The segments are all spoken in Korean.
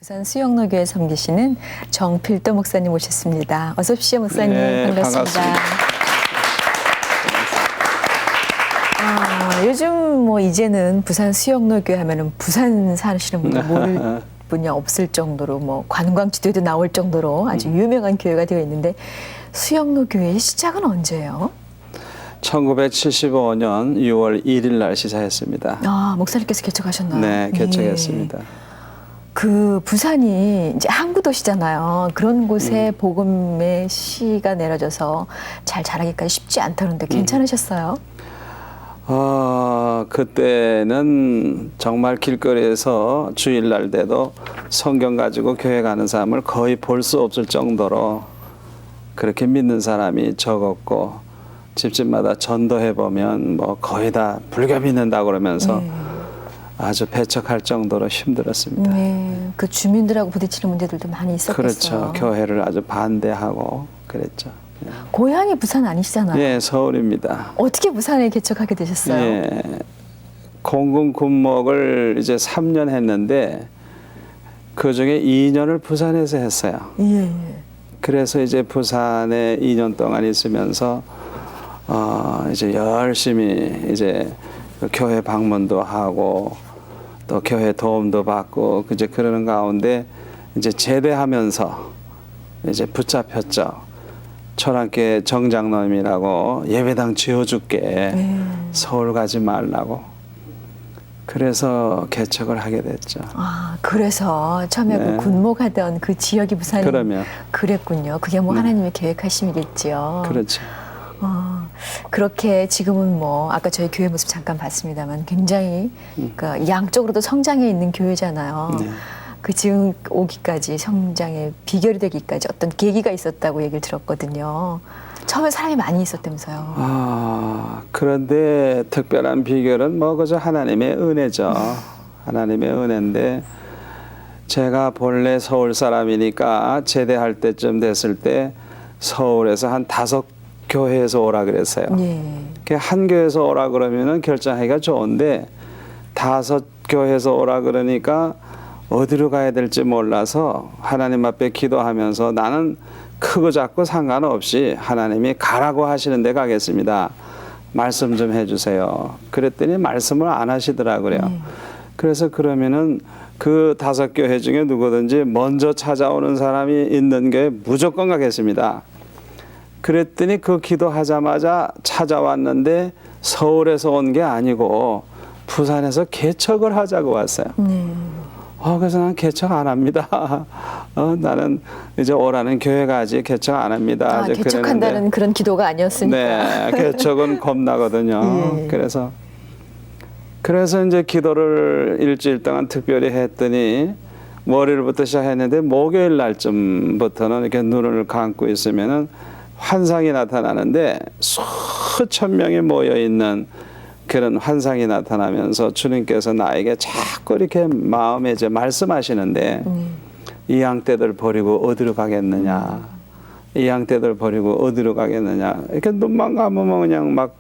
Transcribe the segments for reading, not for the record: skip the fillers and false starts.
부산 수영로교에 섬기시는 정필도 목사님 모셨습니다. 어서 오십시오, 목사님. 네, 반갑습니다. 요즘 뭐 이제는 부산 수영로교 하면은 부산 사시는 분들 모를 분이 없을 정도로 뭐 관광 지도에도 나올 정도로 아주 유명한 교회가 되어 있는데 수영로교회의 시작은 언제예요? 1975년 6월 1일 날 시작했습니다. 아, 목사님께서 개척하셨나요? 네, 개척했습니다. 그 부산이 이제 항구 도시잖아요. 그런 곳에 복음의 씨가 내려져서 잘 자라기까지 쉽지 않다는데 괜찮으셨어요? 그때는 정말 길거리에서 주일날 돼도 성경 가지고 교회 가는 사람을 거의 볼 수 없을 정도로 그렇게 믿는 사람이 적었고, 집집마다 전도해보면 뭐 거의 다 불교 믿는다고 그러면서 아주 배척할 정도로 힘들었습니다. 네, 그 주민들하고 부딪히는 문제들도 많이 있었겠어요. 그렇죠. 교회를 아주 반대하고 그랬죠. 고향이 부산 아니시잖아요. 예, 서울입니다. 어떻게 부산에 개척하게 되셨어요? 예, 공군 군목을 이제 3년 했는데 그 중에 2년을 부산에서 했어요. 예. 그래서 이제 부산에 2년 동안 있으면서 이제 열심히 이제 교회 방문도 하고 또 교회 도움도 받고 이제 그러는 가운데 이제 제대하면서 이제 붙잡혔죠. 초랑교회 정장로님이라고 예배당 지어줄게. 서울 가지 말라고. 그래서 개척을 하게 됐죠. 아, 그래서 처음에 네. 그 군목하던 그 지역이 부산이 그러면. 그랬군요. 그게 뭐 하나님의 계획하심이겠지요. 그렇죠. 그렇게 지금은 뭐 아까 저희 교회 모습 잠깐 봤습니다만 굉장히 그 양쪽으로도 성장해 있는 교회잖아요. 네. 그 지금 오기까지 성장의 비결이 되기까지 어떤 계기가 있었다고 얘기를 들었거든요. 처음에 사람이 많이 있었다면서요. 그런데 특별한 비결은 뭐 그저 하나님의 은혜죠. 하나님의 은혜인데 제가 본래 서울 사람이니까 제대할 때쯤 됐을 때 서울에서 한 5교회에서 오라 그랬어요. 예. 한 교회에서 오라 그러면은 결정하기가 좋은데 5교회에서 오라 그러니까 어디로 가야 될지 몰라서 하나님 앞에 기도하면서 나는 크고 작고 상관없이 하나님이 가라고 하시는 데 가겠습니다. 말씀 좀 해주세요. 그랬더니 말씀을 안 하시더라고요. 그래서 그러면은 그 5교회 중에 누구든지 먼저 찾아오는 사람이 있는 게 무조건 가겠습니다. 그랬더니 그 기도하자마자 찾아왔는데 서울에서 온 게 아니고 부산에서 개척을 하자고 왔어요. 그래서 난 개척 안 합니다. 나는 이제 오라는 교회 가지 개척 안 합니다. 이제 개척한다는 그랬는데, 그런 기도가 아니었으니까. 네, 개척은 겁나거든요. 예. 그래서 이제 기도를 일주일 동안 특별히 했더니 월요일부터 시작했는데 목요일 날쯤부터는 이렇게 눈을 감고 있으면은 환상이 나타나는데 수천 명이 모여 있는 그런 환상이 나타나면서 주님께서 나에게 자꾸 이렇게 마음에 이제 말씀하시는데 이 양떼들 버리고 어디로 가겠느냐, 이 양떼들 버리고 어디로 가겠느냐, 이렇게 눈만 감으면 그냥 막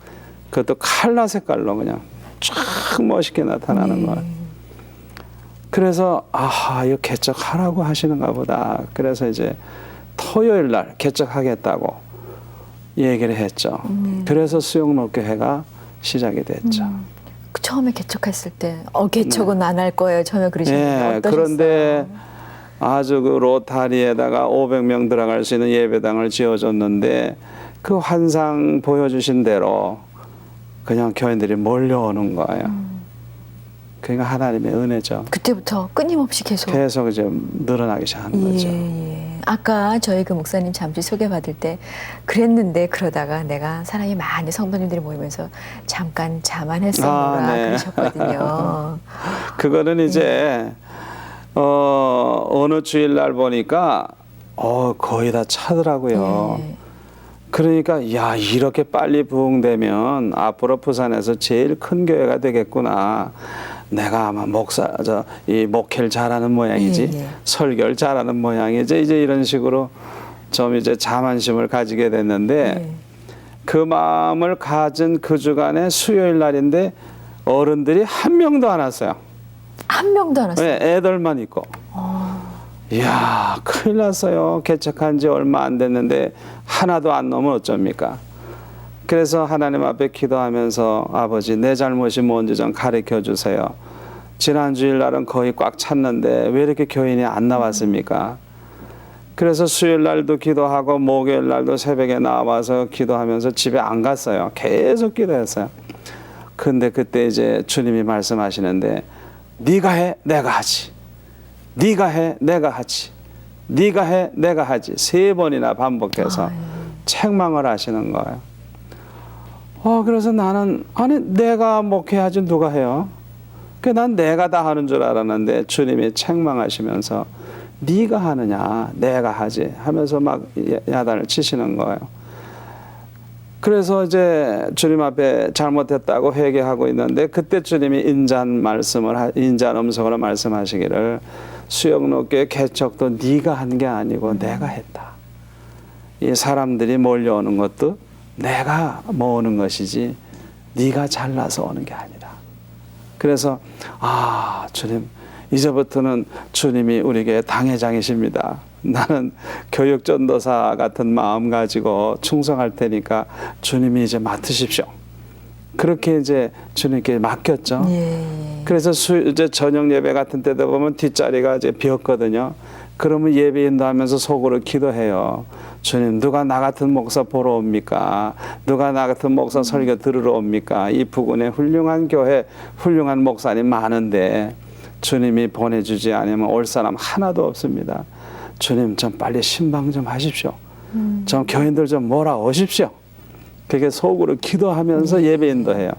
그것도 칼라 색깔로 그냥 쫙 멋있게 나타나는 거예요. 그래서 이거 개척하라고 하시는가 보다. 그래서 이제 토요일 날 개척하겠다고 얘기를 했죠. 그래서 수영로교회가 시작이 됐죠. 처음에 개척했을 때 개척은 안 할 거예요. 처음에 그러시는데 네, 어떠셨어요? 그런데 아주 그 로타리에다가 500명 들어갈 수 있는 예배당을 지어줬는데 그 환상 보여주신 대로 그냥 교인들이 몰려오는 거예요. 그러니까 하나님의 은혜죠. 그때부터 끊임없이 계속 이제 늘어나기 시작하는 거죠. 아까 저희 그 목사님 잠시 소개받을 때 그랬는데 그러다가 내가 사람이 많이 성도님들이 모이면서 잠깐 자만했었노라 네. 그러셨거든요. 그거는 이제 어느 주일날 보니까 거의 다 차더라고요. 그러니까 야, 이렇게 빨리 부흥되면 앞으로 부산에서 제일 큰 교회가 되겠구나. 내가 아마 이 목회를 잘하는 모양이지, 설교를 잘하는 모양이지, 이제 이런 식으로 좀 이제 자만심을 가지게 됐는데 그 마음을 가진 그 주간에 수요일 날인데 어른들이 한 명도 안 왔어요. 한 명도 안 왔어요. 네, 애들만 있고. 이야, 큰일 났어요. 개척한 지 얼마 안 됐는데 하나도 안 넘으면 어쩝니까? 그래서 하나님 앞에 기도하면서 아버지 내 잘못이 뭔지 좀 가르쳐 주세요. 지난 주일날은 거의 꽉 찼는데 왜 이렇게 교인이 안 나왔습니까? 그래서 수요일날도 기도하고 목요일날도 새벽에 나와서 기도하면서 집에 안 갔어요. 계속 기도했어요. 근데 그때 이제 주님이 말씀하시는데 네가 해 내가 하지, 네가 해 내가 하지, 네가 해 내가 하지 3번이나 반복해서 책망을 하시는 거예요. 그래서 나는 아니 내가 목회하지 누가 해요? 난 내가 다 하는 줄 알았는데 주님이 책망하시면서 네가 하느냐 내가 하지 하면서 막 야단을 치시는 거예요. 그래서 이제 주님 앞에 잘못했다고 회개하고 있는데 그때 주님이 인자한 음성으로 말씀하시기를 수영로교회 개척도 네가 한 게 아니고 내가 했다. 이 사람들이 몰려오는 것도 내가 모으는 것이지 네가 잘나서 오는 게 아니다. 그래서 주님 이제부터는 주님이 우리에게 당회장이십니다. 나는 교육전도사 같은 마음 가지고 충성할 테니까 주님이 이제 맡으십시오. 그렇게 이제 주님께 맡겼죠. 그래서 이제 저녁 예배 같은 때도 보면 뒷자리가 이제 비었거든요. 그러면 예배 인도하면서 속으로 기도해요. 주님 누가 나 같은 목사 보러 옵니까? 누가 나 같은 목사 설교 들으러 옵니까? 이 부근에 훌륭한 교회 훌륭한 목사님 많은데 주님이 보내주지 않으면 올 사람 하나도 없습니다. 주님 좀 빨리 신방 좀 하십시오. 좀 교인들 좀 몰아오십시오. 그게 속으로 기도하면서 예배 인도해요.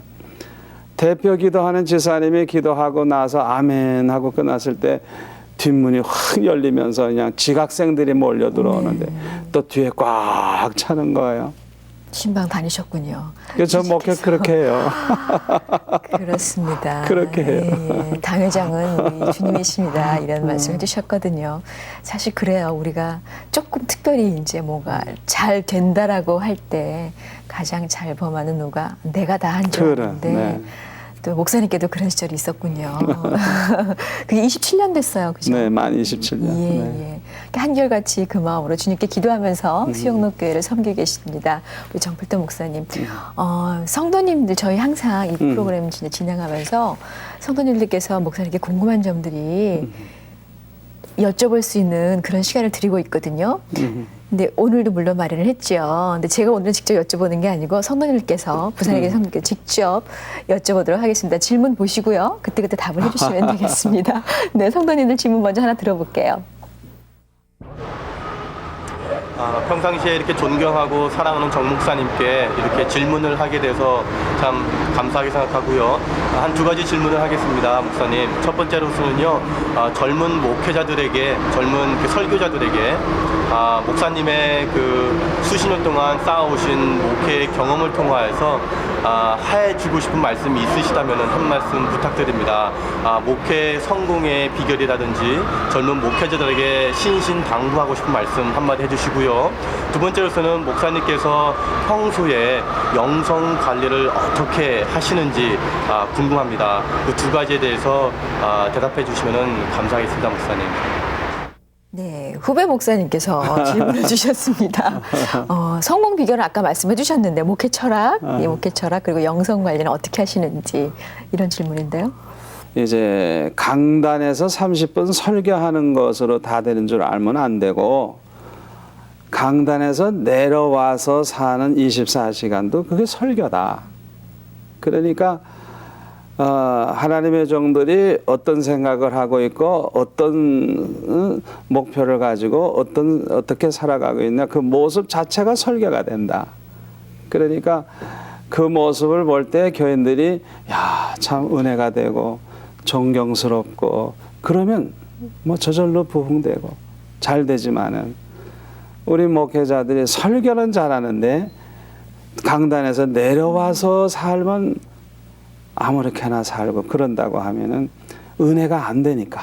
대표 기도하는 지사님이 기도하고 나서 아멘 하고 끝났을 때 뒷문이 확 열리면서 그냥 지각생들이 몰려 들어오는데 또 뒤에 꽉 차는 거예요. 신방 다니셨군요. 저 목회 그렇게 해요. 그렇습니다. 그렇게 해요. 당회장은 우리 주님이십니다. 이런 말씀 해주셨거든요. 사실 그래요. 우리가 조금 특별히 이제 뭐가 잘 된다라고 할 때 가장 잘 범하는 누가 내가 다 한 줄 알았는데 네. 또 목사님께도 그런 시절이 있었군요. 그게 27년 됐어요. 그죠? 네, 만 27년. 예. 한결같이 그 마음으로 주님께 기도하면서 수영로교회를 섬기고 계십니다. 우리 정필도 목사님. 성도님들 저희 항상 이 프로그램 진행하면서 성도님들께서 목사님께 궁금한 점들이 여쭤볼 수 있는 그런 시간을 드리고 있거든요. 근데 오늘도 물론 마련을 했죠. 근데 제가 오늘 직접 여쭤보는 게 아니고 성도님께서 부산에 계신 성도님께 직접 여쭤보도록 하겠습니다. 질문 보시고요. 그때그때 답을 해주시면 되겠습니다. 네, 성도님들 질문 먼저 하나 들어볼게요. 평상시에 이렇게 존경하고 사랑하는 정 목사님께 이렇게 질문을 하게 돼서 참 감사하게 생각하고요. 한 2가지 질문을 하겠습니다, 목사님. 첫 번째로서는요, 젊은 목회자들에게, 젊은 그 설교자들에게 목사님의 그 수십 년 동안 쌓아오신 목회의 경험을 통하여서 해주고 싶은 말씀이 있으시다면 한 말씀 부탁드립니다. 목회 성공의 비결이라든지 젊은 목회자들에게 신신당부하고 싶은 말씀 한마디 해주시고요. 두 번째로서는 목사님께서 평소에 영성 관리를 어떻게 하시는지 궁금합니다. 그 2가지에 대해서 대답해 주시면 감사하겠습니다, 목사님. 네, 후배 목사님께서 질문을 주셨습니다. 성공 비결은 아까 말씀해 주셨는데 목회 철학, 목회 철학 그리고 영성 관리는 어떻게 하시는지 이런 질문인데요. 이제 강단에서 30분 설교하는 것으로 다 되는 줄 알면 안 되고 강단에서 내려와서 사는 24시간도 그게 설교다. 그러니까 하나님의 종들이 어떤 생각을 하고 있고 어떤 목표를 가지고 어떻게 살아가고 있냐 그 모습 자체가 설교가 된다. 그러니까 그 모습을 볼 때 교인들이 참 은혜가 되고 존경스럽고 그러면 뭐 저절로 부흥되고 잘 되지만은 우리 목회자들이 설교는 잘하는데 강단에서 내려와서 살면 아무렇게나 살고 그런다고 하면은 은혜가 안 되니까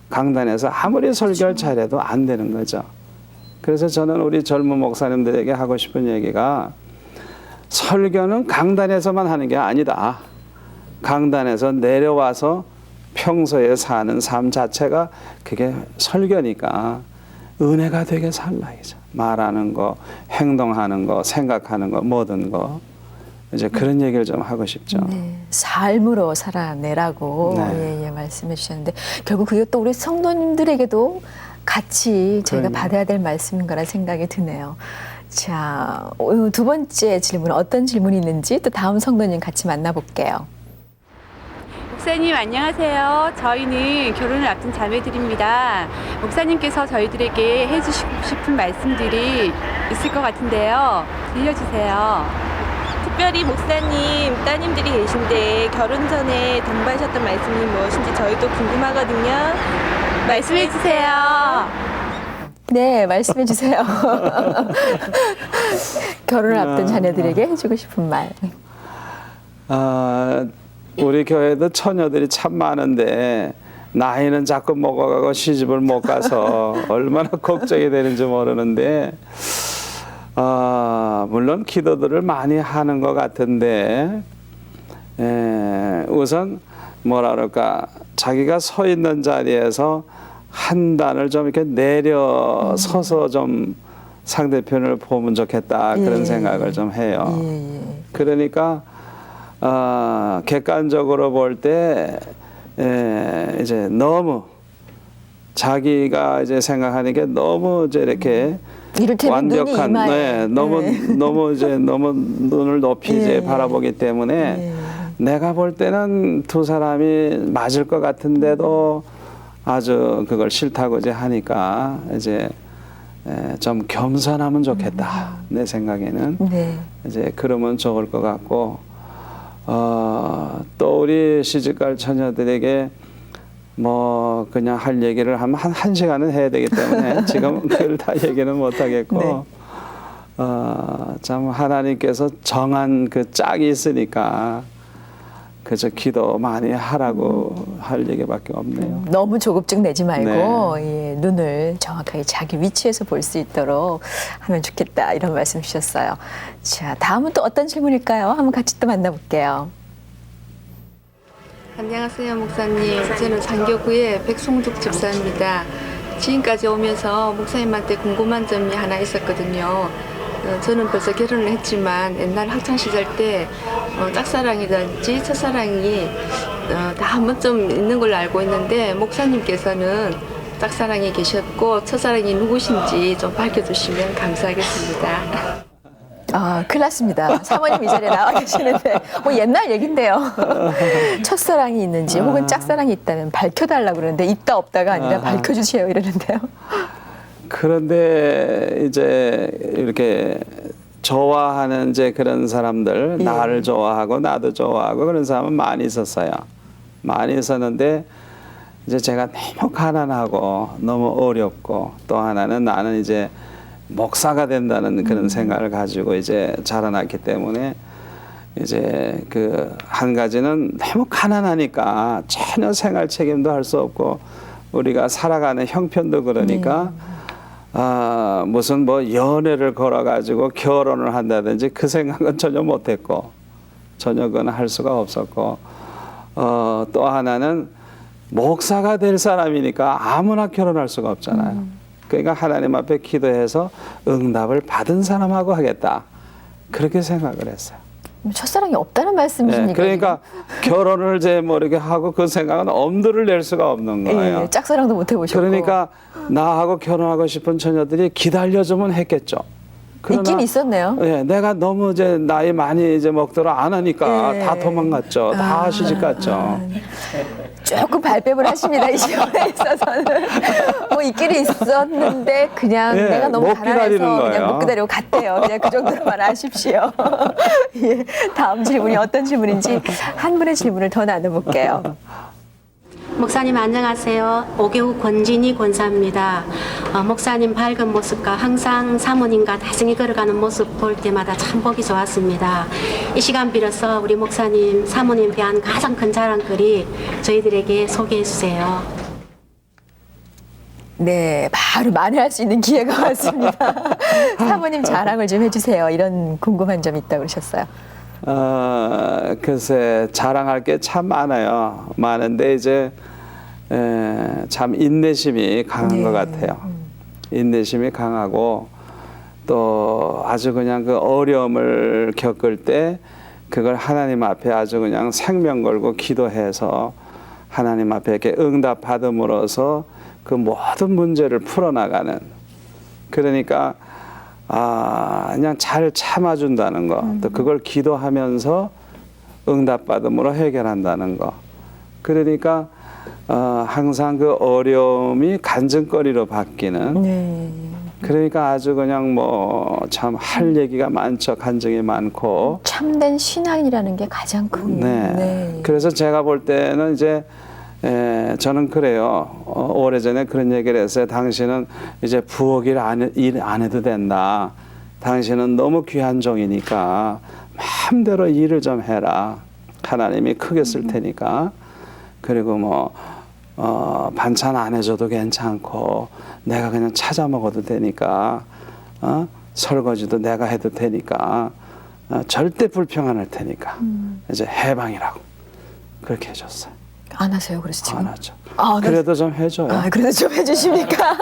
강단에서 아무리 설교를 잘해도 안 되는 거죠. 그래서 저는 우리 젊은 목사님들에게 하고 싶은 얘기가 설교는 강단에서만 하는 게 아니다. 강단에서 내려와서 평소에 사는 삶 자체가 그게 설교니까 은혜가 되게 살라 이죠. 말하는 거, 행동하는 거, 생각하는 거, 모든 거 이제 그런 얘기를 좀 하고 싶죠. 네, 삶으로 살아내라고 네. 예, 말씀해 주셨는데 결국 그게 또 우리 성도님들에게도 같이 저희가 그럼요. 받아야 될 말씀인 거라 생각이 드네요. 자, 두 번째 질문 어떤 질문이 있는지 또 다음 성도님 같이 만나볼게요. 목사님 안녕하세요. 저희는 결혼을 앞둔 자매들입니다. 목사님께서 저희들에게 해주시고 싶은 말씀들이 있을 것 같은데요. 들려주세요. 특별히 목사님 따님들이 계신데 결혼 전에 당부하셨던 말씀이 무엇인지 저희도 궁금하거든요. 말씀해 주세요. 네, 말씀해 주세요. 결혼을 앞둔 자녀들에게 해주고 싶은 말. 우리 교회도 처녀들이 참 많은데 나이는 자꾸 먹어가고 시집을 못 가서 얼마나 걱정이 되는지 모르는데 물론 기도들을 많이 하는 것 같은데 우선 뭐라 그럴까 자기가 서 있는 자리에서 한 단을 좀 이렇게 내려서서 좀 상대편을 보면 좋겠다 그런 예. 생각을 좀 해요. 예, 예. 그러니까 객관적으로 볼 때 이제 너무 자기가 이제 생각하는 게 너무 이제 이렇게 이를테면 눈이 완벽한 이마에. 너무 이제 너무 눈을 높이 이제 예. 바라보기 때문에 예. 내가 볼 때는 두 사람이 맞을 것 같은데도 아주 그걸 싫다고 이제 하니까 이제 좀 겸손하면 좋겠다 내 생각에는 네. 이제 그러면 좋을 것 같고 또 우리 시집갈 처녀들에게 뭐 그냥 할 얘기를 하면 한 시간은 해야 되기 때문에 지금 그걸 다 얘기는 못 하겠고 네. 참 하나님께서 정한 그 짝이 있으니까 그저 기도 많이 하라고 할 얘기밖에 없네요. 너무 조급증 내지 말고 예, 눈을 정확하게 자기 위치에서 볼 수 있도록 하면 좋겠다 이런 말씀 주셨어요. 자, 다음은 또 어떤 질문일까요? 한번 같이 또 만나볼게요. 안녕하세요, 목사님. 저는 장교구의 백송죽 집사입니다. 지금까지 오면서 목사님한테 궁금한 점이 하나 있었거든요. 저는 벌써 결혼을 했지만 옛날 학창시절 때 짝사랑이든지 첫사랑이 다 한 번쯤 있는 걸로 알고 있는데 목사님께서는 짝사랑이 계셨고 첫사랑이 누구신지 좀 밝혀주시면 감사하겠습니다. 큰일 났습니다. 사모님 이 자리에 나와 계시는데 뭐 옛날 얘긴데요. 첫사랑이 있는지 혹은 짝사랑이 있다면 밝혀달라고 그러는데 있다 없다가 아니라 밝혀주세요 이러는데요. 그런데 이제 이렇게 좋아하는 이제 그런 사람들, 예. 나를 좋아하고 나도 좋아하고 그런 사람은 많이 있었어요. 많이 있었는데 이제 제가 너무 가난하고 너무 어렵고 또 하나는 나는 이제 목사가 된다는 그런 생각을 가지고 이제 자라났기 때문에 이제 그 한 가지는 너무 가난하니까 전혀 생활 책임도 할 수 없고 우리가 살아가는 형편도 그러니까 무슨 뭐 연애를 걸어가지고 결혼을 한다든지 그 생각은 전혀 못했고 전혀 그건 할 수가 없었고 또 하나는 목사가 될 사람이니까 아무나 결혼할 수가 없잖아요. 그러니까 하나님 앞에 기도해서 응답을 받은 사람하고 하겠다 그렇게 생각을 했어요. 첫사랑이 없다는 말씀이십니까? 그러니까 결혼을 이제 뭐 이렇게 하고 그 생각은 엄두를 낼 수가 없는 거예요. 예, 짝사랑도 못 해보셨고. 그러니까 나하고 결혼하고 싶은 처녀들이 기다려주면 했겠죠. 있긴 있었네요. 예, 내가 너무 이제 나이 많이 이제 먹도록 안 하니까 예. 다 도망갔죠. 다 시집 갔죠. 조금 발뺌을 하십니다. 이 시험에 있어서는. 뭐 있기는 있었는데 그냥 예, 내가 너무 못 가난해서 기다리는 그냥 거예요. 못 기다리고 갔대요. 그냥 그 정도로만 아십시오. 예, 다음 질문이 어떤 질문인지 한 분의 질문을 더 나눠볼게요. 목사님 안녕하세요. 5개국 권진희 권사입니다. 목사님 밝은 모습과 항상 사모님과 다정히 걸어가는 모습 볼 때마다 참 보기 좋았습니다. 이 시간 빌어서 우리 목사님 사모님 대한 가장 큰 자랑거리 저희들에게 소개해 주세요. 네, 바로 만회할 수 있는 기회가 왔습니다. 사모님 자랑을 좀 해주세요. 이런 궁금한 점이 있다고 그러셨어요. 글쎄 자랑할 게 참 많아요. 많은데 이제 참 인내심이 강한 것 같아요. 인내심이 강하고 또 아주 그냥 그 어려움을 겪을 때 그걸 하나님 앞에 아주 그냥 생명 걸고 기도해서 하나님 앞에 이렇게 응답 받음으로써 그 모든 문제를 풀어나가는, 그러니까 그냥 잘 참아준다는 거, 또 그걸 기도하면서 응답 받음으로 해결한다는 거. 그러니까 항상 그 어려움이 간증거리로 바뀌는. 네. 그러니까 아주 그냥 뭐 참 할 얘기가 많죠. 간증이 많고. 참된 신앙이라는 게 가장 큰. 네. 그래서 제가 볼 때는 이제 저는 그래요. 오래전에 그런 얘기를 했어요. 당신은 이제 부엌 일 안 해도 된다. 당신은 너무 귀한 종이니까 마음대로 일을 좀 해라. 하나님이 크게 쓸 테니까. 그리고 뭐 반찬 안 해줘도 괜찮고 내가 그냥 찾아 먹어도 되니까 설거지도 내가 해도 되니까 절대 불평 안 할 테니까 이제 해방이라고 그렇게 해줬어요. 안 하세요, 그래서 지금? 안 하죠. 아, 그래도 좀 해줘요. 그래도 좀 해주십니까?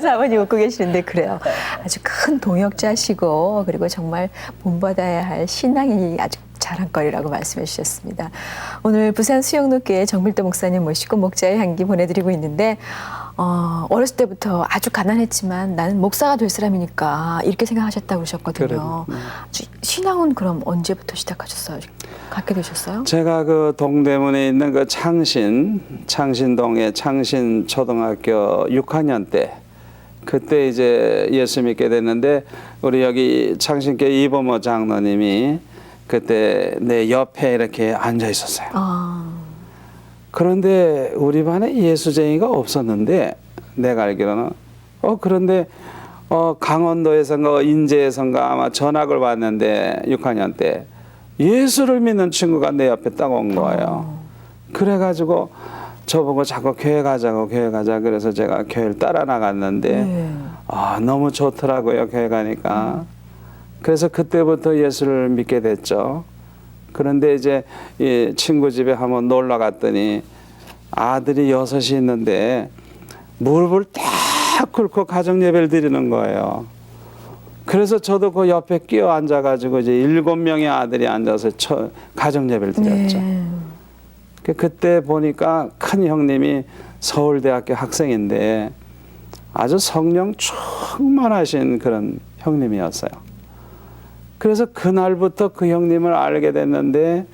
사모님 웃고 계시는데 그래요. 아주 큰 동역자시고 그리고 정말 본받아야 할 신앙이 아주 자랑거리라고 말씀해 주셨습니다. 오늘 부산 수영로교회 정밀도 목사님 모시고 목자의 향기 보내드리고 있는데 어렸을 때부터 아주 가난했지만 나는 목사가 될 사람이니까 이렇게 생각하셨다고 그러셨거든요. 아주 신앙은 그럼 언제부터 시작하셨어요? 갖게 되셨어요? 제가 그 동대문에 있는 그 창신동의 창신초등학교 6학년 때 그때 이제 예수 믿게 됐는데 우리 여기 창신교 이범호 장로님이 그때 내 옆에 이렇게 앉아 있었어요. 그런데 우리 반에 예수쟁이가 없었는데 내가 알기로는 그런데 강원도에선가 인제에선가 아마 전학을 왔는데 6학년 때 예수를 믿는 친구가 내 옆에 딱 온 거예요. 그래가지고 저보고 자꾸 교회 가자고 교회 가자 그래서 제가 교회를 따라 나갔는데 너무 좋더라고요 교회 가니까. 그래서 그때부터 예수를 믿게 됐죠. 그런데 이제 이 친구 집에 한번 놀러 갔더니 아들이 6이 있는데 무릎을 딱 꿇고 가정 예배를 드리는 거예요. 그래서 저도 그 옆에 끼어 앉아가지고 이제 7명의 아들이 앉아서 가정 예배를 드렸죠. 그때 보니까 큰 형님이 서울대학교 학생인데 아주 성령 충만하신 그런 형님이었어요. 그래서 그날부터 그 형님을 알게 됐는데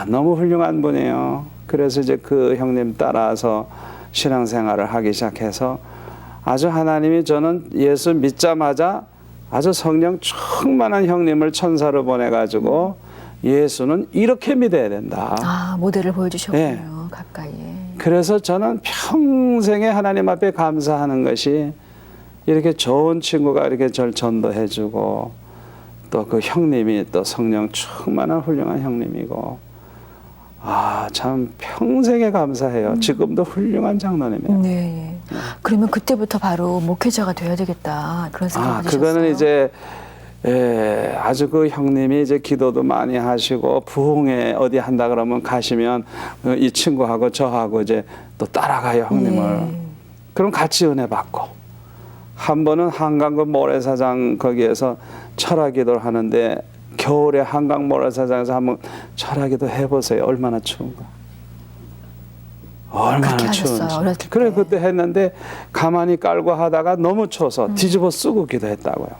너무 훌륭한 분이에요. 그래서 이제 그 형님 따라서 신앙생활을 하기 시작해서 아주 하나님이 저는 예수 믿자마자 아주 성령 충만한 형님을 천사로 보내가지고 예수는 이렇게 믿어야 된다. 모델을 보여주셨군요. 네. 가까이에. 그래서 저는 평생에 하나님 앞에 감사하는 것이 이렇게 좋은 친구가 이렇게 절 전도해주고 또 그 형님이 또 성령 충만한 훌륭한 형님이고 참 평생에 감사해요. 지금도 훌륭한 장로님이에요. 네. 그러면 그때부터 바로 목회자가 돼야 되겠다 그런 생각을 하셨어요? 그거는 이제 아주 그 형님이 이제 기도도 많이 하시고 부흥회 어디 한다 그러면 가시면 이 친구하고 저하고 이제 또 따라가요 형님을. 그럼 같이 은혜 받고. 한 번은 한강 그 모래사장 거기에서 철학기도를 하는데 겨울에 한강 모래사장에서 한번 철학기도 해보세요. 얼마나 추운가. 얼마나 추운지. 그래 그때 했는데 가만히 깔고 하다가 너무 추워서 뒤집어 쓰고 기도했다고요.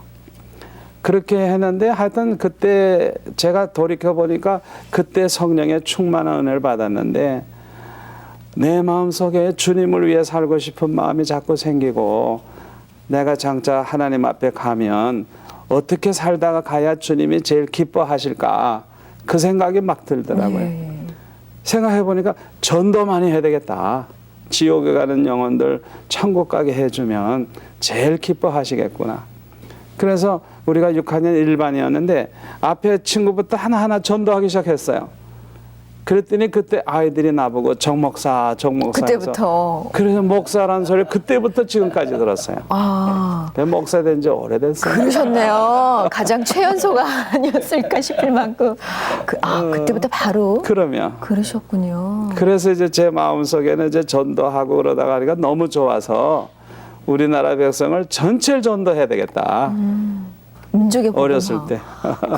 그렇게 했는데 하여튼 그때 제가 돌이켜보니까 그때 성령의 충만한 은혜를 받았는데 내 마음속에 주님을 위해 살고 싶은 마음이 자꾸 생기고 내가 장차 하나님 앞에 가면 어떻게 살다가 가야 주님이 제일 기뻐하실까 그 생각이 막 들더라고요. 생각해보니까 전도 많이 해야 되겠다. 지옥에 가는 영혼들 천국 가게 해주면 제일 기뻐하시겠구나. 그래서 우리가 6학년 1반이었는데 앞에 친구부터 하나하나 전도하기 시작했어요. 그랬더니 그때 아이들이 나보고 정목사 해서 그때부터. 그래서 목사라는 소리를 그때부터 지금까지 들었어요. 아, 목사 된 지 오래됐어요. 그러셨네요. 가장 최연소가 아니었을까 싶을 만큼. 그때부터 바로. 그러면 그러셨군요. 그래서 이제 제 마음속에는 이제 전도하고 그러다가 하니까 너무 좋아서 우리나라 백성을 전체를 전도해야 되겠다. 민족의 복음화. 어렸을 때.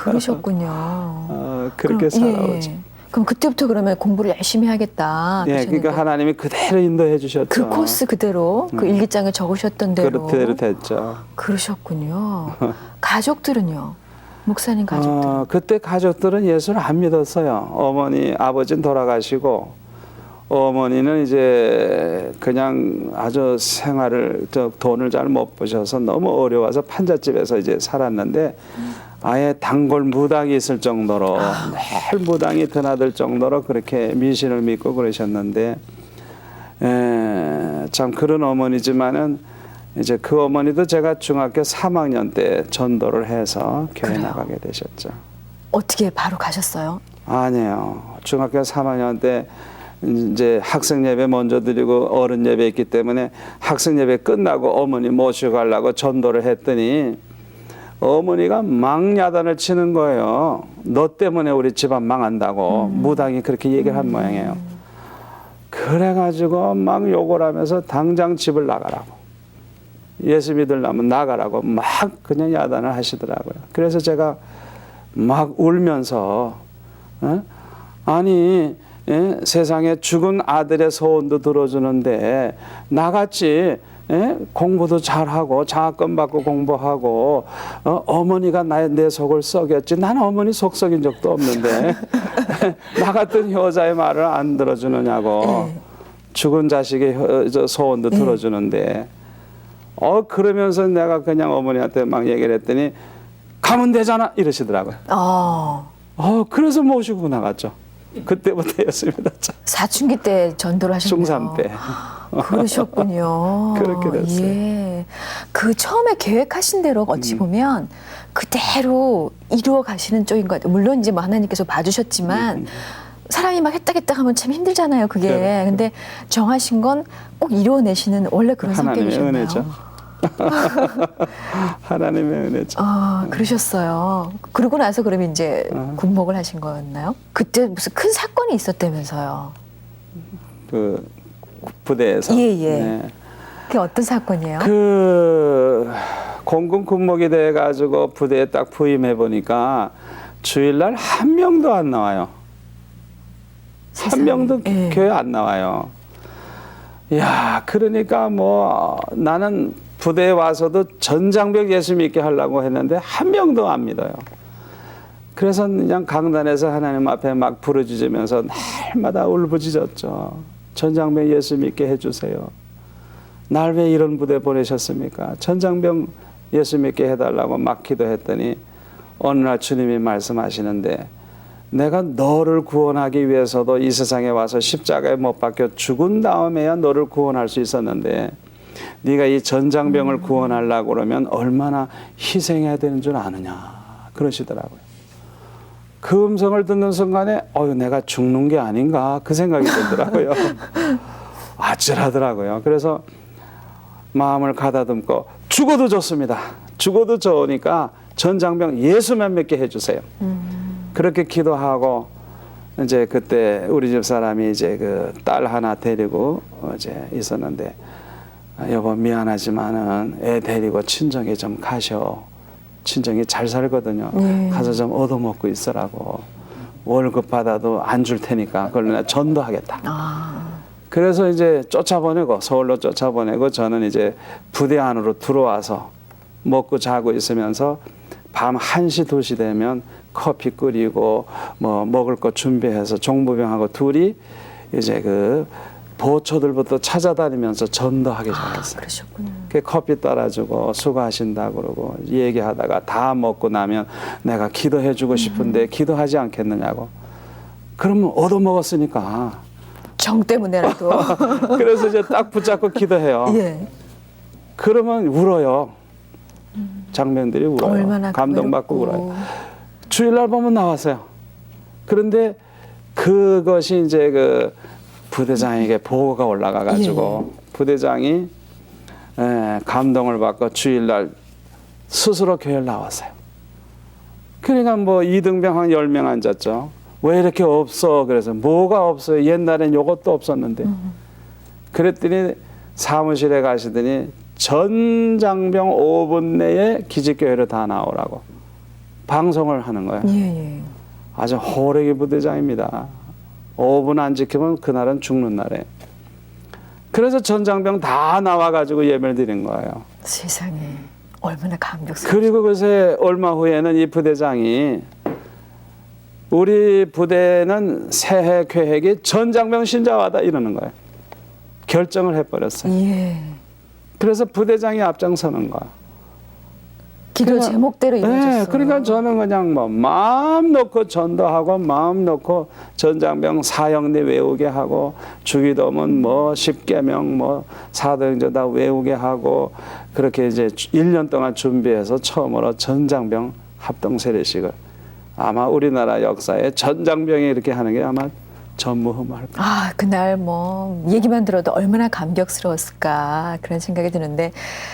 그러셨군요. 그렇게 살아오죠. 예. 그럼 그때부터 그러면 공부를 열심히 하겠다. 예, 그러셨는데 그러니까 하나님이 그대로 인도해 주셨죠. 그 코스 그대로 그 일기장에 적으셨던 대로 그대로 됐죠. 그러셨군요. 가족들은요? 목사님 가족들. 그때 가족들은 예수를 안 믿었어요. 어머니, 아버지는 돌아가시고 어머니는 이제 그냥 아주 생활을 돈을 잘 못 버셔서 너무 어려워서 판잣집에서 이제 살았는데 아예 단골 무당이 있을 정도로 매일 무당이 드나들 정도로 그렇게 미신을 믿고 그러셨는데 참 그런 어머니지만은 이제 그 어머니도 제가 중학교 3학년 때 전도를 해서 교회 그래요? 나가게 되셨죠. 어떻게 바로 가셨어요? 아니에요. 중학교 3학년 때 이제 학생 예배 먼저 드리고 어른 예배 있기 때문에 학생 예배 끝나고 어머니 모시고 가려고 전도를 했더니 어머니가 막 야단을 치는 거예요. 너 때문에 우리 집안 망한다고 무당이 그렇게 얘기를 한 모양이에요. 그래가지고 막 욕을 하면서 당장 집을 나가라고, 예수 믿으려면 나가라고 막 그냥 야단을 하시더라고요. 그래서 제가 막 울면서 아니 세상에 죽은 아들의 소원도 들어주는데 나같이 공부도 잘하고 장학금 받고 공부하고 어머니가 내 속을 썩였지. 난 어머니 속 썩인 적도 없는데 나 같은 효자의 말을 안 들어주느냐고. 죽은 자식의 소원도 들어주는데 그러면서 내가 그냥 어머니한테 막 얘기를 했더니 가면 되잖아 이러시더라고요. 그래서 모시고 나갔죠. 그때부터였습니다. 사춘기 때 전도를 하셨네요. 중3 때. 그러셨군요. 그렇게 됐어요. 예. 그 처음에 계획하신 대로 어찌 보면 그대로 이루어 가시는 쪽인 것 같아요. 물론 이제 뭐 하나님께서 봐주셨지만 사람이 막 했다 하면 참 힘들잖아요. 그게. 그래. 근데 정하신 건 꼭 이루어내시는 원래 그런 하나님의 성격이셨나요? 은혜죠. 하나님의 은혜죠. 그러셨어요. 그러고 나서 그러면 이제 군목을 하신 거였나요? 그때 무슨 큰 사건이 있었다면서요. 그 부대에서. 예. 네. 그게 어떤 사건이에요? 그 공군 군목이 돼 가지고 부대에 딱 부임해 보니까 주일날 한 명도 안 나와요. 한 명도 예. 교회 안 나와요. 야, 그러니까 뭐 나는 부대에 와서도 전장벽 예수 믿게 하려고 했는데 한 명도 안 믿어요. 그래서 그냥 강단에서 하나님 앞에 막 부르짖으면서 날마다 울부짖었죠. 전장병 예수 믿게 해주세요. 날 왜 이런 부대 보내셨습니까? 전장병 예수 믿게 해달라고 막 기도했더니 어느 날 주님이 말씀하시는데 내가 너를 구원하기 위해서도 이 세상에 와서 십자가에 못 박혀 죽은 다음에야 너를 구원할 수 있었는데 네가 이 전장병을 구원하려고 그러면 얼마나 희생해야 되는 줄 아느냐 그러시더라고요. 그 음성을 듣는 순간에 내가 죽는 게 아닌가 그 생각이 들더라고요. 아찔하더라고요. 그래서 마음을 가다듬고 죽어도 좋습니다. 죽어도 좋으니까 전장병 예수만 믿게 해주세요. 그렇게 기도하고 이제 그때 우리 집 사람이 이제 그 딸 하나 데리고 이제 있었는데 여보 미안하지만은 애 데리고 친정에 좀 가셔. 친정이 잘 살거든요. 가서 좀 얻어먹고 있으라고. 월급 받아도 안 줄 테니까 그걸 내가 전도하겠다. 그래서 이제 쫓아보내고 서울로 쫓아보내고 저는 이제 부대 안으로 들어와서 먹고 자고 있으면서 밤 1시, 2시 되면 커피 끓이고 뭐 먹을 거 준비해서 종부병하고 둘이 이제 그 보초들부터 찾아다니면서 전도하기 시작했어요. 그러셨군요. 그 커피 따라주고 수고하신다 그러고 얘기하다가 다 먹고 나면 내가 기도해주고 싶은데 기도하지 않겠느냐고. 그러면 얻어먹었으니까. 정 때문에라도. 그래서 이제 딱 붙잡고 기도해요. 예. 그러면 울어요. 장병들이 울어요. 얼마나 감동받고 외롭고. 울어요. 주일날 보면 나왔어요. 그런데 그 그것이 이제 그 부대장에게 보고가 올라가가지고 부대장이 감동을 받고 주일날 스스로 교회를 나왔어요. 그러니까 뭐 이등병 한 10명 앉았죠. 왜 이렇게 없어? 그래서 뭐가 없어요? 옛날엔 요것도 없었는데. 그랬더니 사무실에 가시더니 전장병 5분 내에 기직교회로 다 나오라고 방송을 하는 거예요. 예, 예. 아주 호래기 부대장입니다. 5분 안 지키면 그날은 죽는 날에. 그래서 전장병 다 나와가지고 예배를 드린 거예요. 세상에 얼마나 감격스러워. 그리고 그새 얼마 후에는 이 부대장이 우리 부대는 새해 계획이 전장병 신자화다 이러는 거예요. 결정을 해버렸어요. 예. 그래서 부대장이 앞장서는 거야. 기도 그러니까, 제목대로 이루어졌어요. 그러니까 저는 그냥 뭐 마음 놓고 전도하고 마음 놓고 전장병 사형리 외우게 하고 주기도문 뭐 10계명 뭐 사도행전 다 외우게 하고 그렇게 이제 1년 동안 준비해서 처음으로 전장병 합동 세례식을 아마 우리나라 역사에 전장병이 이렇게 하는 게 아마 전무후무할 거예요. 아, 그날 뭐 얘기만 들어도 얼마나 감격스러웠을까 그런 생각이 드는데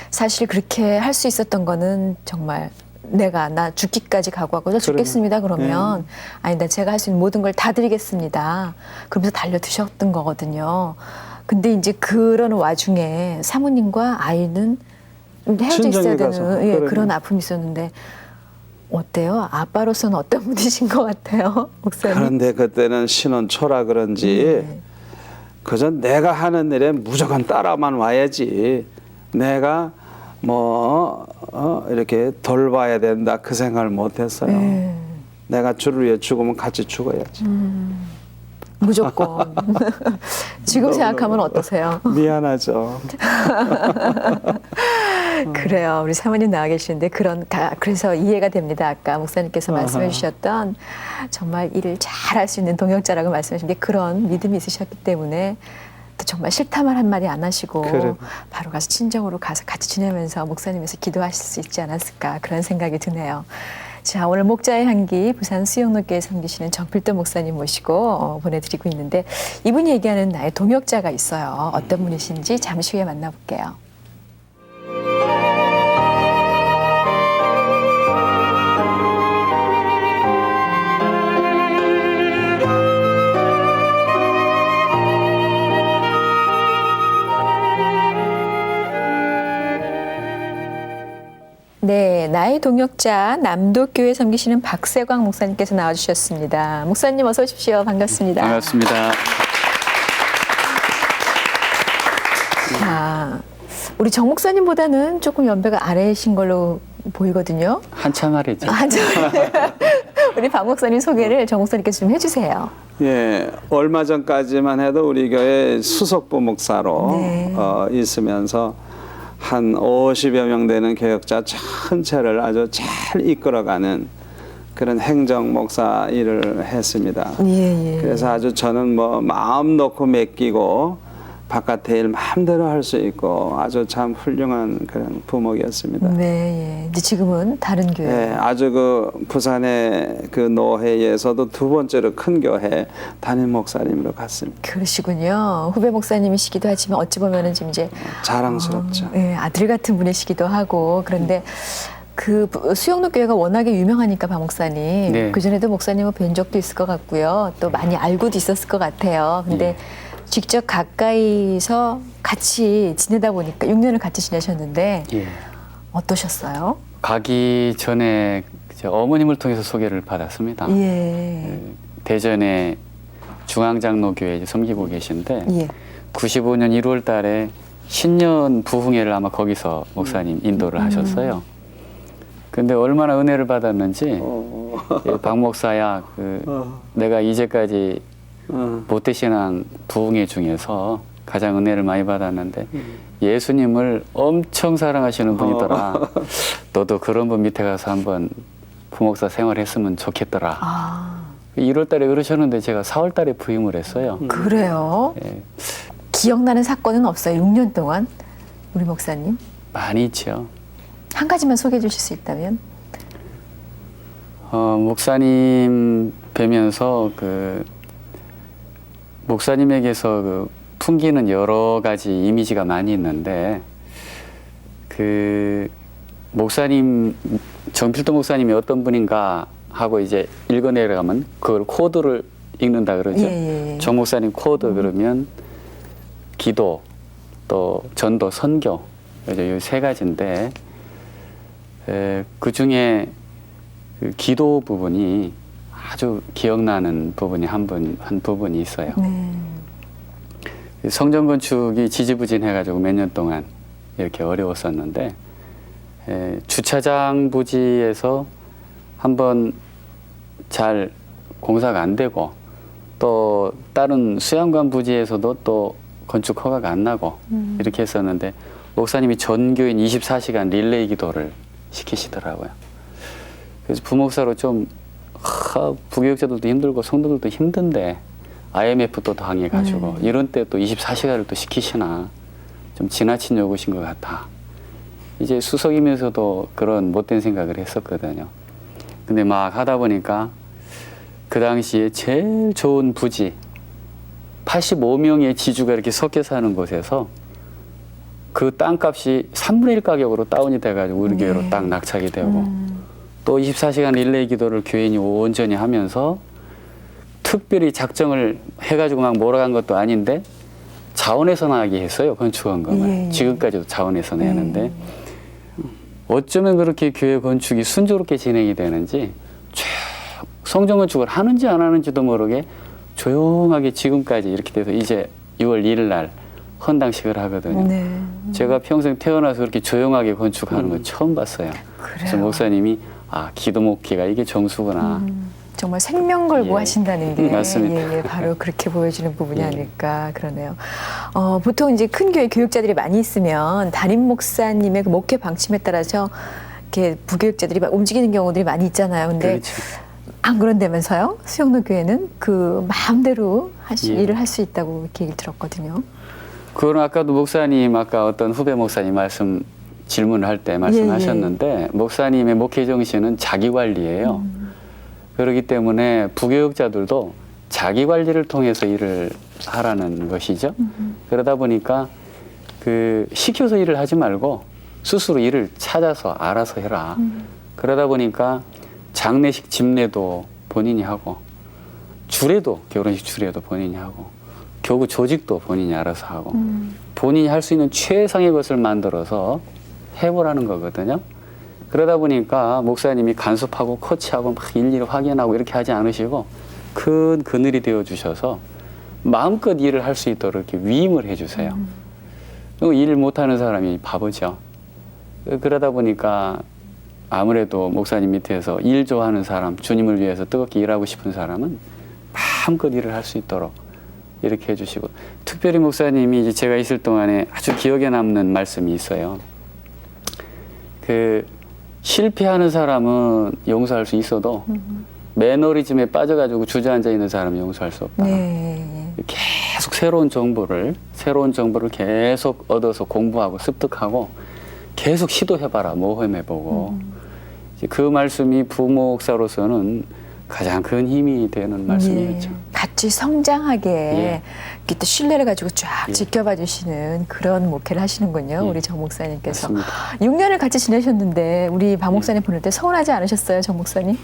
사실 그렇게 할 수 있었던 거는 정말 나 죽기까지 각오하고 저 죽겠습니다 그러면 아니다 제가 할 수 있는 모든 걸 다 드리겠습니다 그러면서 달려드셨던 거거든요. 근데 이제 그런 와중에 사모님과 아이는 헤어져 있어야 되는 그런 아픔이 있었는데 어때요? 아빠로서는 어떤 분이신 것 같아요, 목사님? 그런데 그때는 신혼 초라 그런지 그저 내가 하는 일에 무조건 따라만 와야지 내가 뭐 이렇게 돌봐야 된다 그 생각을 못했어요. 내가 주를 위해 죽으면 같이 죽어야지. 무조건. 지금 생각하면 어떠세요? 미안하죠. 그래요. 우리 사모님 나와 계시는데 그래서 이해가 됩니다. 아까 목사님께서 말씀해 주셨던 정말 일을 잘 할 수 있는 동역자라고 말씀하신 게 그런 믿음이 있으셨기 때문에 또 정말 싫다만 한마디 안 하시고 그래. 바로 가서 친정으로 가서 같이 지내면서 목사님에서 기도하실 수 있지 않았을까 그런 생각이 드네요. 자, 오늘 목자의 향기 부산 수영로교에 섬기시는 정필도 목사님 모시고 보내드리고 있는데 이분이 얘기하는 나의 동역자가 있어요. 어떤 분이신지 잠시 후에 만나볼게요. 네, 나의 동역자 남도교회 섬기시는 박세광 목사님께서 나와주셨습니다. 목사님 어서 오십시오. 반갑습니다. 반갑습니다. 자, 우리 정 목사님보다는 조금 연배가 아래이신 걸로 보이거든요. 한참 아래죠. 우리 박 목사님 소개를 정 목사님께서 좀 해주세요. 예, 얼마 전까지만 해도 우리 교회 수석부 목사로 있으면서 한 50여 명 되는 교역자 전체를 아주 잘 이끌어가는 그런 행정 목사 일을 했습니다. 그래서 아주 저는 뭐 마음 놓고 맡기고 바깥의 일 마음대로 할 수 있고 아주 참 훌륭한 그런 부목이었습니다. 네, 이제 지금은 다른 교회. 네, 아주 그 부산의 그 노회에서도 두 번째로 큰 교회 담임 목사님으로 갔습니다. 그러시군요. 후배 목사님이시기도 하지만 어찌 보면은 지금 이제 자랑스럽죠. 네, 아들 같은 분이시기도 하고 그런데 그 수영로 교회가 워낙에 유명하니까 박 목사님 네. 그 전에도 목사님을 뵌 적도 있을 것 같고요. 또 많이 알고도 있었을 것 같아요. 근데 직접 가까이서 같이 지내다 보니까 6년을 같이 지내셨는데 어떠셨어요? 가기 전에 어머님을 통해서 소개를 받았습니다. 대전의 중앙장로교회에 섬기고 계신데 95년 1월 달에 신년 부흥회를 아마 거기서 목사님 인도를 하셨어요. 근데 얼마나 은혜를 받았는지 박 목사야 내가 이제까지 모태신앙 부흥회 중에서 가장 은혜를 많이 받았는데 예수님을 엄청 사랑하시는 분이더라. 너도 그런 분 밑에 가서 한번 부목사 생활했으면 좋겠더라. 1월 달에 그러셨는데 제가 4월 달에 부임을 했어요. 그래요? 기억나는 사건은 없어요? 6년 동안 우리 목사님? 많이 있죠. 한 가지만 소개해 주실 수 있다면? 목사님 뵈면서 목사님에게서 그 풍기는 여러 가지 이미지가 많이 있는데 그 목사님 정필도 목사님이 어떤 분인가 하고 이제 읽어 내려가면 그걸 코드를 읽는다 그러죠. 예, 예. 정 목사님 코드 그러면 기도 또 전도 선교 이 세 가지인데 그 중에 그 기도 부분이 아주 기억나는 부분이 한 부분이 있어요. 성전 건축이 지지부진해가지고 몇 년 동안 이렇게 어려웠었는데 주차장 부지에서 한번 잘 공사가 안 되고 또 다른 수양관 부지에서도 또 건축 허가가 안 나고 이렇게 했었는데 목사님이 전교인 24시간 릴레이 기도를 시키시더라고요. 그래서 부목사로 좀 부교육자들도 힘들고 성도들도 힘든데 IMF도 당해가지고 이런 때 또 24시간을 또 시키시나 좀 지나친 요구신 것 같아. 이제 수석이면서도 그런 못된 생각을 했었거든요. 근데 막 하다 보니까 그 당시에 제일 좋은 부지 85명의 지주가 이렇게 섞여 사는 곳에서 그 땅값이 3분의 1 가격으로 다운이 돼가지고 우리 교회로 딱 낙찰이 되고 또 24시간 릴레이 기도를 교인이 온전히 하면서 특별히 작정을 해가지고 막 몰아간 것도 아닌데 자원에서 나게 했어요. 건축원금을. 지금까지도 자원에서 내는데 어쩌면 그렇게 교회 건축이 순조롭게 진행이 되는지 성전 건축을 하는지 안 하는지도 모르게 조용하게 지금까지 이렇게 돼서 이제 6월 1일 날 헌당식을 하거든요. 제가 평생 태어나서 그렇게 조용하게 건축하는 건 처음 봤어요. 그래서 목사님이 기도 목회가 이게 정수구나. 정말 생명 걸고 하신다는 게 맞습니다. 바로 그렇게 보여지는 부분이 아닐까 그러네요. 보통 이제 큰 교회 교육자들이 많이 있으면 담임 목사님의 그 목회 방침에 따라서 이렇게 부교육자들이 막 움직이는 경우들이 많이 있잖아요. 근데 그렇죠. 안 그런다면서요? 수영로 교회는 그 마음대로 일을 할 수 있다고 이렇게 얘기를 들었거든요. 그건 아까도 목사님 아까 어떤 후배 목사님 질문을 할 때 말씀하셨는데 목사님의 목회 정신은 자기 관리예요. 그렇기 때문에 부교육자들도 자기 관리를 통해서 일을 하라는 것이죠. 그러다 보니까 그 시켜서 일을 하지 말고 스스로 일을 찾아서 알아서 해라. 그러다 보니까 장례식 집례도 본인이 하고 주례도 결혼식 주례도 본인이 하고 교구 조직도 본인이 알아서 하고 본인이 할 수 있는 최상의 것을 만들어서 해보라는 거거든요. 그러다 보니까 목사님이 간섭하고 코치하고 막 일일이 확인하고 이렇게 하지 않으시고 큰 그늘이 되어 주셔서 마음껏 일을 할 수 있도록 이렇게 위임을 해주세요. 일 못하는 사람이 바보죠. 그러다 보니까 아무래도 목사님 밑에서 일 좋아하는 사람, 주님을 위해서 뜨겁게 일하고 싶은 사람은 마음껏 일을 할 수 있도록 이렇게 해주시고 특별히 목사님이 이제 제가 있을 동안에 아주 기억에 남는 말씀이 있어요. 그 실패하는 사람은 용서할 수 있어도 매너리즘에 빠져가지고 주저앉아 있는 사람은 용서할 수 없다. 계속 새로운 정보를 계속 얻어서 공부하고 습득하고 계속 시도해봐라, 모험해보고 그 말씀이 부목사로서는 가장 큰 힘이 되는 말씀이었죠. 같이 성장하게 이렇게 또 신뢰를 가지고 쫙 지켜봐 주시는 그런 목회를 하시는군요. 우리 정 목사님께서. 맞습니다. 6년을 같이 지내셨는데 우리 박 목사님 보낼 때 서운하지 않으셨어요, 정 목사님?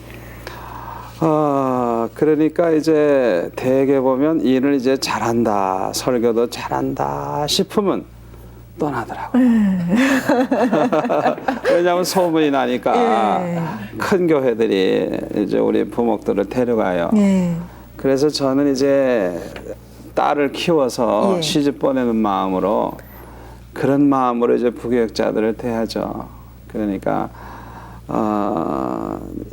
그러니까 이제 대개 보면 일을 이제 잘한다, 설교도 잘한다 싶으면 떠나더라고요. 왜냐하면 소문이 나니까 큰 교회들이 이제 우리 부목들을 데려가요. 그래서 저는 이제 딸을 키워서 시집 보내는 마음으로 그런 마음으로 이제 부교육자들을 대하죠. 그러니까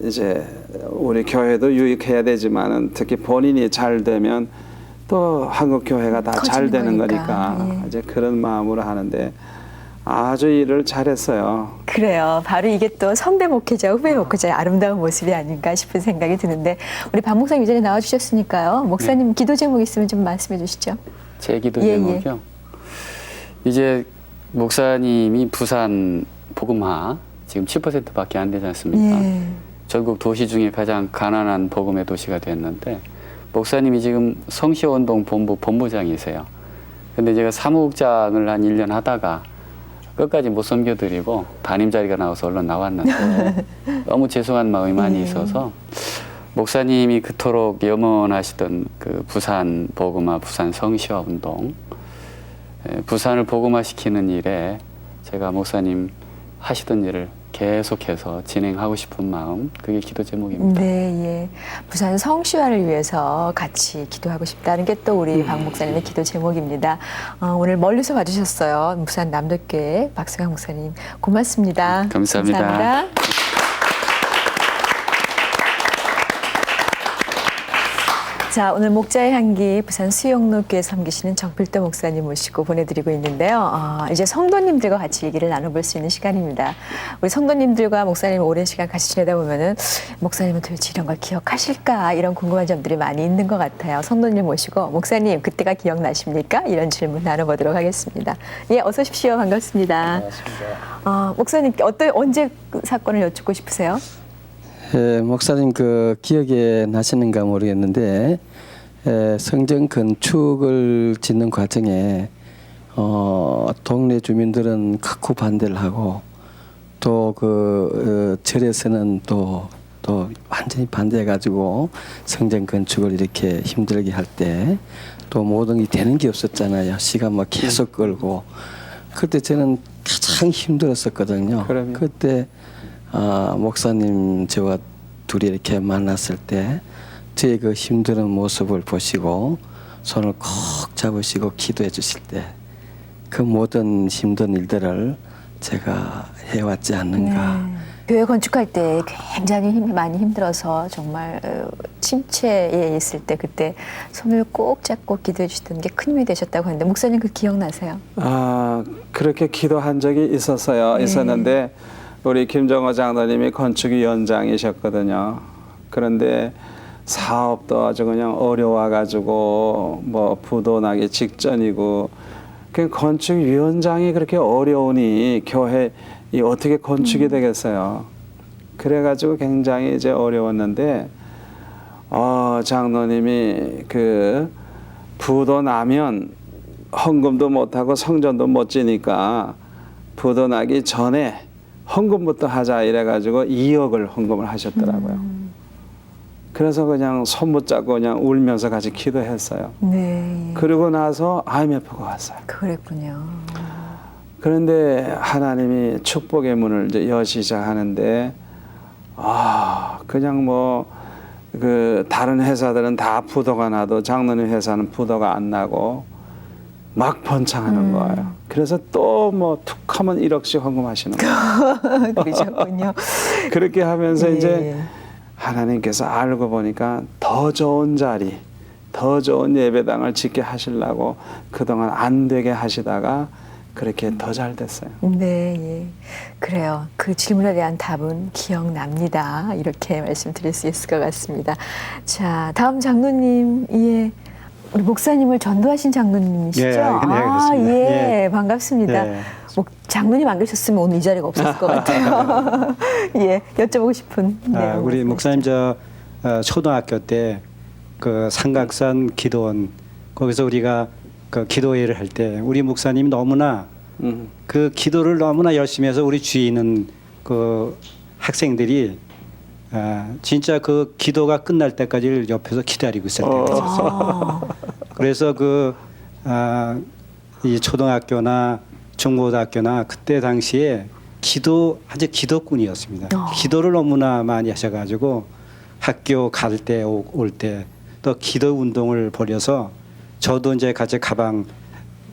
이제 우리 교회도 유익해야 되지만은 특히 본인이 잘 되면 또 한국 교회가 다 잘 되는 거니까 이제 그런 마음으로 하는데 아주 일을 잘했어요. 그래요. 바로 이게 또 선배 목회자, 후배 목회자의 아름다운 모습이 아닌가 싶은 생각이 드는데 우리 박 목사님 이전에 나와주셨으니까요. 목사님 기도 제목 있으면 좀 말씀해 주시죠. 제 기도 제목이요? 이제 목사님이 부산 복음화 지금 7%밖에 안 되지 않습니까? 전국 도시 중에 가장 가난한 복음의 도시가 됐는데 목사님이 지금 성시운동 본부 본부장이세요. 근데 제가 사무국장을 한 1년 하다가 끝까지 못 섬겨드리고 담임 자리가 나와서 얼른 나왔는데 너무 죄송한 마음이 많이 있어서 목사님이 그토록 염원하시던 그 부산 복음화, 부산 성시화 운동, 부산을 복음화시키는 일에 제가 목사님 하시던 일을 계속해서 진행하고 싶은 마음, 그게 기도 제목입니다. 네, 예. 부산 성시화를 위해서 같이 기도하고 싶다는 게 또 우리 박 목사님의 기도 제목입니다. 오늘 멀리서 와주셨어요. 부산 남덕교회 박승환 목사님 고맙습니다. 감사합니다. 감사합니다. 자, 오늘 목자의 향기 부산 수영로교회 섬기시는 정필도 목사님 모시고 보내드리고 있는데요. 이제 성도님들과 같이 얘기를 나눠볼 수 있는 시간입니다. 우리 성도님들과 목사님 오랜 시간 같이 지내다 보면은 목사님은 도대체 이런 걸 기억하실까? 이런 궁금한 점들이 많이 있는 것 같아요. 성도님 모시고 목사님 그때가 기억나십니까? 이런 질문 나눠보도록 하겠습니다. 예, 어서 오십시오. 반갑습니다. 반갑습니다. 목사님 언제 그 사건을 여쭙고 싶으세요? 예, 목사님 그 기억에 나시는가 모르겠는데 성전 건축을 짓는 과정에 동네 주민들은 극구 반대를 하고 또 그 절에서는 또 완전히 반대해가지고 성전 건축을 이렇게 힘들게 할 때 또 모든 게 되는 게 없었잖아요. 시간 뭐 계속 끌고 그때 저는 가장 힘들었었거든요. 그럼요. 그때 목사님 저와 둘이 이렇게 만났을 때 저의 그 힘든 모습을 보시고 손을 꼭 잡으시고 기도해 주실 때 그 모든 힘든 일들을 제가 해왔지 않는가. 교회 건축할 때 굉장히 많이 힘들어서 정말 침체에 있을 때 그때 손을 꼭 잡고 기도해 주시던 게 큰 힘이 되셨다고 하는데 목사님 그 기억나세요? 그렇게 기도한 적이 있었어요. 있었는데 우리 김정호 장로님이 건축위원장이셨거든요. 그런데 사업도 아주 그냥 어려워가지고 뭐 부도 나기 직전이고 그 건축위원장이 그렇게 어려우니 교회 이 어떻게 건축이 되겠어요. 그래가지고 굉장히 이제 어려웠는데 장로님이 그 부도 나면 헌금도 못하고 성전도 못 지니까 부도 나기 전에 헌금부터 하자 이래가지고 2억을 헌금을 하셨더라고요. 그래서 그냥 손 붙잡고 그냥 울면서 같이 기도했어요. 네. 그리고 나서 IMF가 왔어요. 그랬군요. 그런데 하나님이 축복의 문을 이제 여시자 하는데 그냥 뭐 그 다른 회사들은 다 부도가 나도 장로님 회사는 부도가 안 나고 막 번창하는 거예요. 그래서 또 뭐 툭하면 1억씩 헌금하시는 거예요. 그러셨군요. 그렇게 하면서 이제 하나님께서 알고 보니까 더 좋은 자리, 더 좋은 예배당을 짓게 하시려고 그동안 안 되게 하시다가 그렇게 더 잘 됐어요. 네, 예. 그래요. 그 질문에 대한 답은 기억납니다. 이렇게 말씀드릴 수 있을 것 같습니다. 자, 다음 장로님, 예. 우리 목사님을 전도하신 장로님이시죠? 네, 그렇습니다. 예, 반갑습니다. 예. 장로님 안 계셨으면 오늘 이 자리가 없었을 것 같아요. 예, 여쭤보고 싶은. 네, 우리 목사님 초등학교 때 그 삼각산 기도원 거기서 우리가 그 기도회를 할 때 우리 목사님이 너무나 그 기도를 너무나 열심히 해서 우리 주위에 있는 그 학생들이 진짜 그 기도가 끝날 때까지 옆에서 기다리고 있을 때가 있었어요. 그래서 이 초등학교나 중고등학교나 그때 당시에 아주 기도꾼이었습니다. 기도를 너무나 많이 하셔가지고 학교 갈 때 올 때 또 기도 운동을 벌여서 저도 이제 같이 가방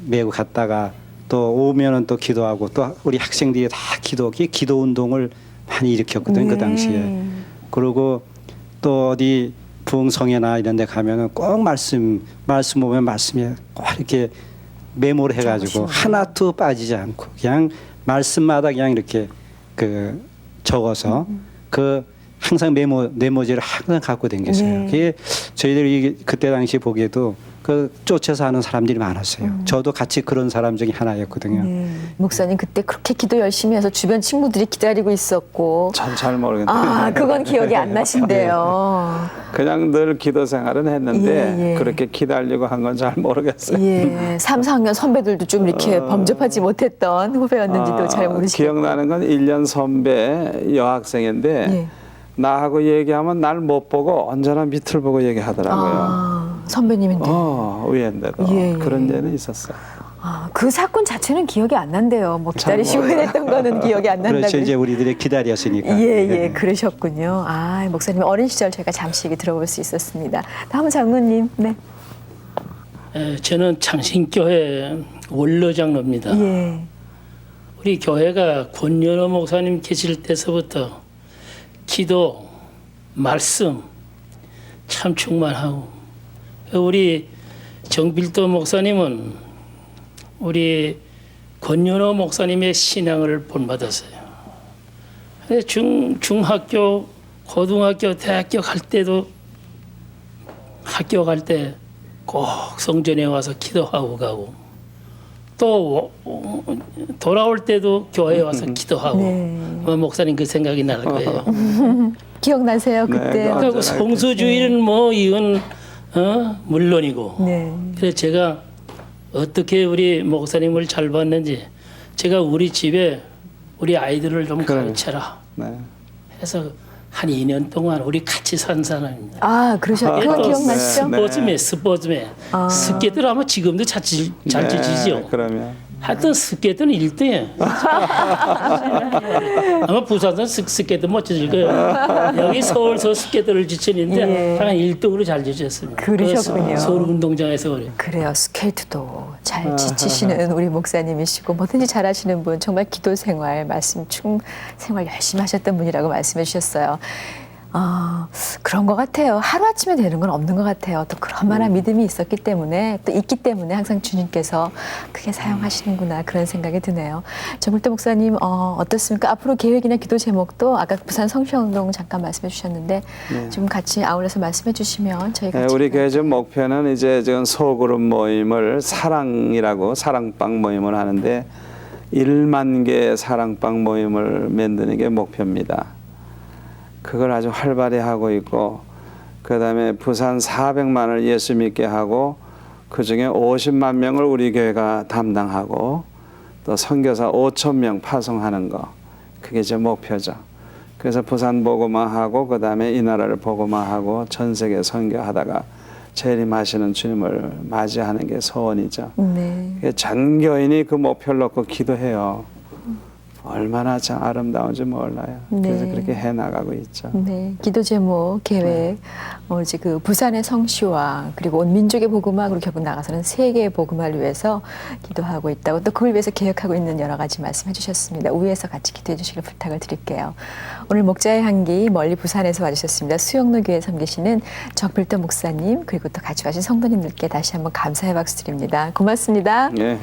메고 갔다가 또 오면은 또 기도하고 또 우리 학생들이 다 기도 운동을 많이 일으켰거든요. 그 당시에. 그리고 또 어디 부흥성회나 이런 데 가면은 꼭 말씀 보면 말씀에 꼭 이렇게 메모를 해가지고 하나도 빠지지 않고 그냥 말씀마다 그냥 이렇게 그 적어서 항상 메모지를 항상 갖고 다녔어요. 그게 저희들이 그때 당시 보기에도 쫓아서 하는 사람들이 많았어요. 저도 같이 그런 사람 중에 하나였거든요. 목사님 그때 그렇게 기도 열심히 해서 주변 친구들이 기다리고 있었고. 잘 모르겠네요. 그건 기억이 안 나신대요. 그냥 늘 기도 생활은 했는데 예, 예. 그렇게 기다리고 한 건 잘 모르겠어요. 예, 3, 4학년 선배들도 좀 이렇게 범접하지 못했던 후배였는지도 잘 모르시겠고. 기억나는 건 1년 선배 여학생인데 예. 나하고 얘기하면 날 못 보고 언제나 밑을 보고 얘기하더라고요. 선배님인데. 위인데도 예, 예. 그런 데는 있었어요. 그 사건 자체는 기억이 안 난대요. 뭐 기다리시고 했던 거는 기억이 안 난다고. 그렇죠. 이제 우리들이 기다렸으니까. 예, 그러셨군요. 목사님 어린 시절 저희가 잠시 얘기 들어볼 수 있었습니다. 다음은 장로님. 네. 저는 창신교회 원로장로입니다. 예. 우리 교회가 권연호 목사님 계실 때서부터 기도, 말씀 참 충만하고 우리 정빌도 목사님은 우리 권연호 목사님의 신앙을 본받았어요. 중학교, 고등학교, 대학교 갈 때도 학교 갈 때 꼭 성전에 와서 기도하고 가고 또 돌아올 때도 교회에 와서 기도하고 목사님 그 생각이 날 거예요. 기억나세요 그때? 그리고 성수주의는 뭐 이건 물론이고 그래서 제가 어떻게 우리 목사님을 잘 봤는지 제가 우리 집에 우리 아이들을 좀 가르쳐라 해서 한 2년 동안 우리 같이 산 사람입니다. 그러셨죠? 그거 기억나시죠? 스포츠맨. 스케이트를 아마 지금도 잘 치시죠? 그러면. 하여튼 스케이트는 1등이에요. 아마 부산은 스케이트 못 치실 거예요. 여기 서울서 스케이트를 지치는데 한 1등으로 잘 지쳤습니다. 그러셨군요. 서울 운동장에서 그래요. 스케이트도 잘 지치시는 우리 목사님이시고 뭐든지 잘하시는 분, 정말 기도 생활, 말씀 생활 열심히 하셨던 분이라고 말씀해 주셨어요. 그런 것 같아요. 하루아침에 되는 건 없는 것 같아요. 또 그런 만한 믿음이 있었기 때문에 또 있기 때문에 항상 주님께서 크게 사용하시는구나 그런 생각이 드네요. 정빌도 목사님 어떻습니까? 앞으로 계획이나 기도 제목도 아까 부산 성시운동 잠깐 말씀해 주셨는데 좀 같이 아울러서 말씀해 주시면 저희가 우리 교회 지금 목표는 이제 지금 소그룹 모임을 사랑빵 모임을 하는데 1만 개의 사랑빵 모임을 만드는 게 목표입니다. 그걸 아주 활발히 하고 있고 그다음에 부산 400만을 예수 믿게 하고 그중에 50만 명을 우리 교회가 담당하고 또 선교사 5천 명 파송하는 거 그게 제 목표죠. 그래서 부산 복음화하고 그다음에 이 나라를 복음화하고 전 세계 선교하다가 재림하시는 주님을 맞이하는 게 소원이죠. 전 교인이 그 목표를 놓고 기도해요. 얼마나 참 아름다운지 몰라요. 그래서 그렇게 해나가고 있죠. 기도 제목, 계획, 이제 그 부산의 성시와 그리고 온 민족의 복음화 그리고 결국 나가서는 세계의 복음화를 위해서 기도하고 있다고 또 그걸 위해서 계획하고 있는 여러 가지 말씀해 주셨습니다. 위에서 같이 기도해 주시길 부탁을 드릴게요. 오늘 목자의 향기 멀리 부산에서 와주셨습니다. 수영로 교회 섬기시는 정빌도 목사님 그리고 또 같이 와신 성도님들께 다시 한번 감사의 박수 드립니다. 고맙습니다. 네.